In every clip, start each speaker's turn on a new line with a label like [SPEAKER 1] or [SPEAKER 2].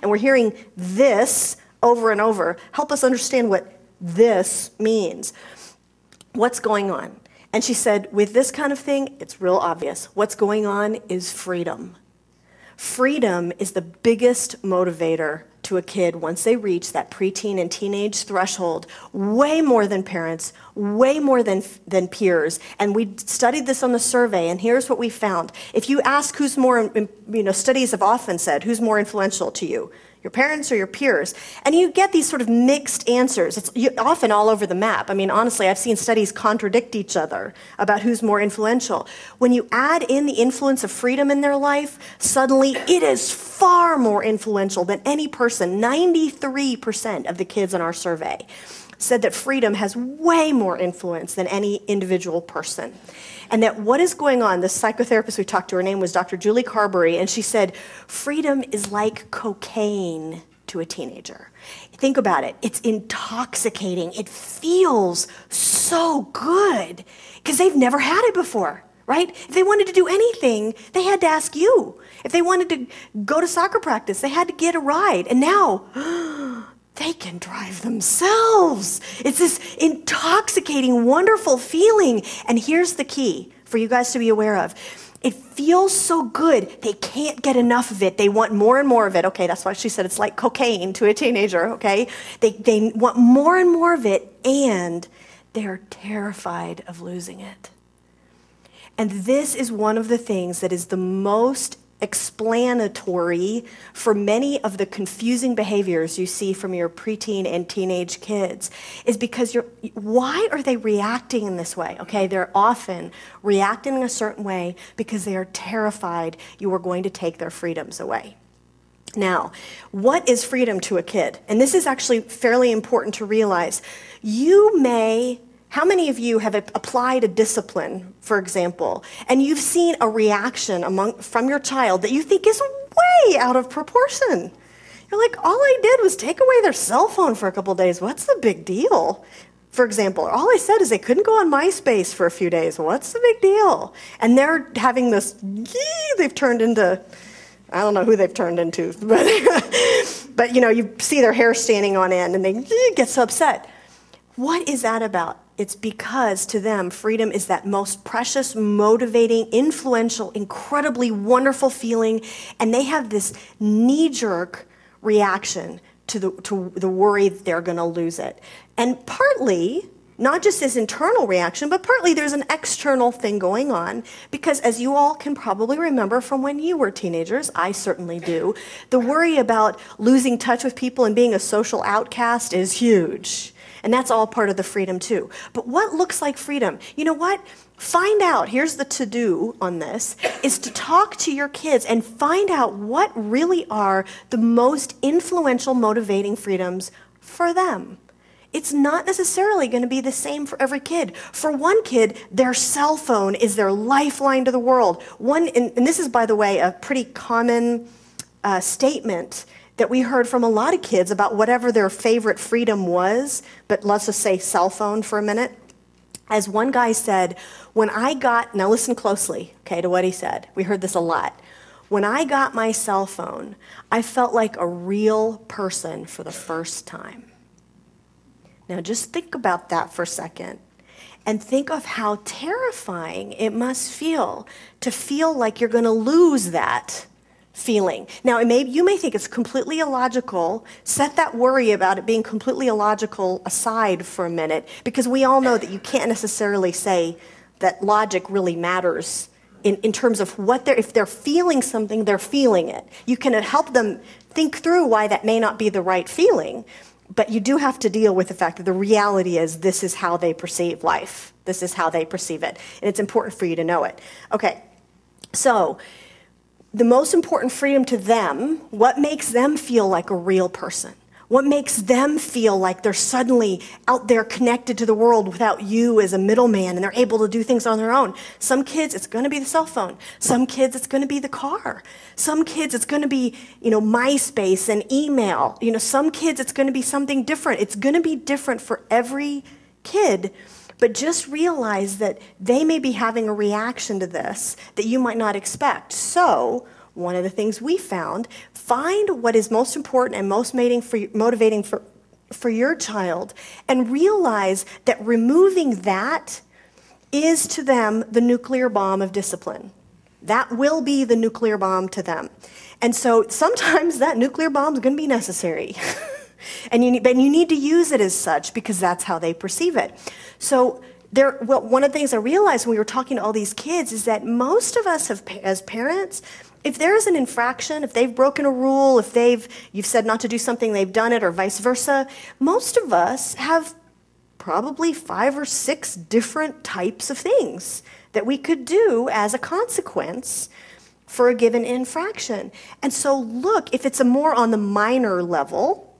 [SPEAKER 1] and we're hearing this over and over. Help us understand what this means. What's going on? And she said, with this kind of thing, it's real obvious. What's going on is freedom. Freedom is the biggest motivator to a kid once they reach that preteen and teenage threshold, way more than parents, way more than peers. And we studied this on the survey, and here's what we found. If you ask who's more, studies have often said, who's more influential to you? Your parents or your peers? And you get these sort of mixed answers. It's often all over the map. I mean, honestly, I've seen studies contradict each other about who's more influential. When you add in the influence of freedom in their life, suddenly it is far more influential than any person. 93% of the kids in our survey said that freedom has way more influence than any individual person. And that what is going on, the psychotherapist we talked to, her name was Dr. Julie Carberry, and she said, freedom is like cocaine to a teenager. Think about it. It's intoxicating. It feels so good because they've never had it before, right? If they wanted to do anything, they had to ask you. If they wanted to go to soccer practice, they had to get a ride. And now, they can drive themselves. It's this intoxicating, wonderful feeling. And here's the key for you guys to be aware of. It feels so good, they can't get enough of it. They want more and more of it. Okay, that's why she said it's like cocaine to a teenager, okay? They want more and more of it, and they're terrified of losing it. And this is one of the things that is the most explanatory for many of the confusing behaviors you see from your preteen and teenage kids, is because why are they reacting in this way? Okay, they're often reacting in a certain way because they are terrified you are going to take their freedoms away. Now, what is freedom to a kid? And this is actually fairly important to realize. How many of you have applied a discipline, for example, and you've seen a reaction from your child that you think is way out of proportion? You're like, all I did was take away their cell phone for a couple days. What's the big deal? For example, all I said is they couldn't go on MySpace for a few days. What's the big deal? And they're having this, they've turned into, I don't know who they've turned into, but you see their hair standing on end and they get so upset. What is that about? It's because to them, freedom is that most precious, motivating, influential, incredibly wonderful feeling, and they have this knee-jerk reaction to the worry that they're going to lose it. And partly, not just this internal reaction, but partly there's an external thing going on, because as you all can probably remember from when you were teenagers, I certainly do, the worry about losing touch with people and being a social outcast is huge. And that's all part of the freedom too. But what looks like freedom? You know what? Find out, here's the to-do on this, is to talk to your kids and find out what really are the most influential, motivating freedoms for them. It's not necessarily going to be the same for every kid. For one kid, their cell phone is their lifeline to the world. And this is, by the way, a pretty common statement that we heard from a lot of kids about whatever their favorite freedom was, but let's just say cell phone for a minute. As one guy said, now listen closely, okay, to what he said. We heard this a lot. When I got my cell phone, I felt like a real person for the first time. Now just think about that for a second and think of how terrifying it must feel to feel like you're going to lose that feeling. Now, you may think it's completely illogical. Set that worry about it being completely illogical aside for a minute, because we all know that you can't necessarily say that logic really matters in terms of if they're feeling something, they're feeling it. You can help them think through why that may not be the right feeling, but you do have to deal with the fact that the reality is this is how they perceive life. This is how they perceive it, and it's important for you to know it. Okay, so the most important freedom to them, what makes them feel like a real person? What makes them feel like they're suddenly out there connected to the world without you as a middleman, and they're able to do things on their own? Some kids, it's going to be the cell phone. Some kids, it's going to be the car. Some kids, it's going to be, MySpace and email. Some kids, it's going to be something different. It's going to be different for every kid. But just realize that they may be having a reaction to this that you might not expect. So One of the things we found, find what is most important and most motivating for your child, and realize that removing that is to them the nuclear bomb of discipline. That will be the nuclear bomb to them. And so sometimes that nuclear bomb is going to be necessary. And you need to use it as such because that's how they perceive it. So one of the things I realized when we were talking to all these kids is that most of us as parents, if there is an infraction, if they've broken a rule, if you've said not to do something, they've done it, or vice versa, most of us have probably 5 or 6 different types of things that we could do as a consequence for a given infraction. And so look, if it's more on the minor level,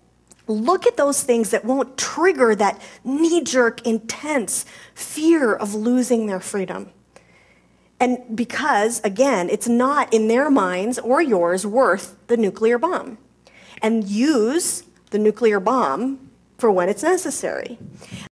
[SPEAKER 1] look at those things that won't trigger that knee-jerk, intense fear of losing their freedom. And because, again, it's not in their minds or yours worth the nuclear bomb. And use the nuclear bomb for when it's necessary.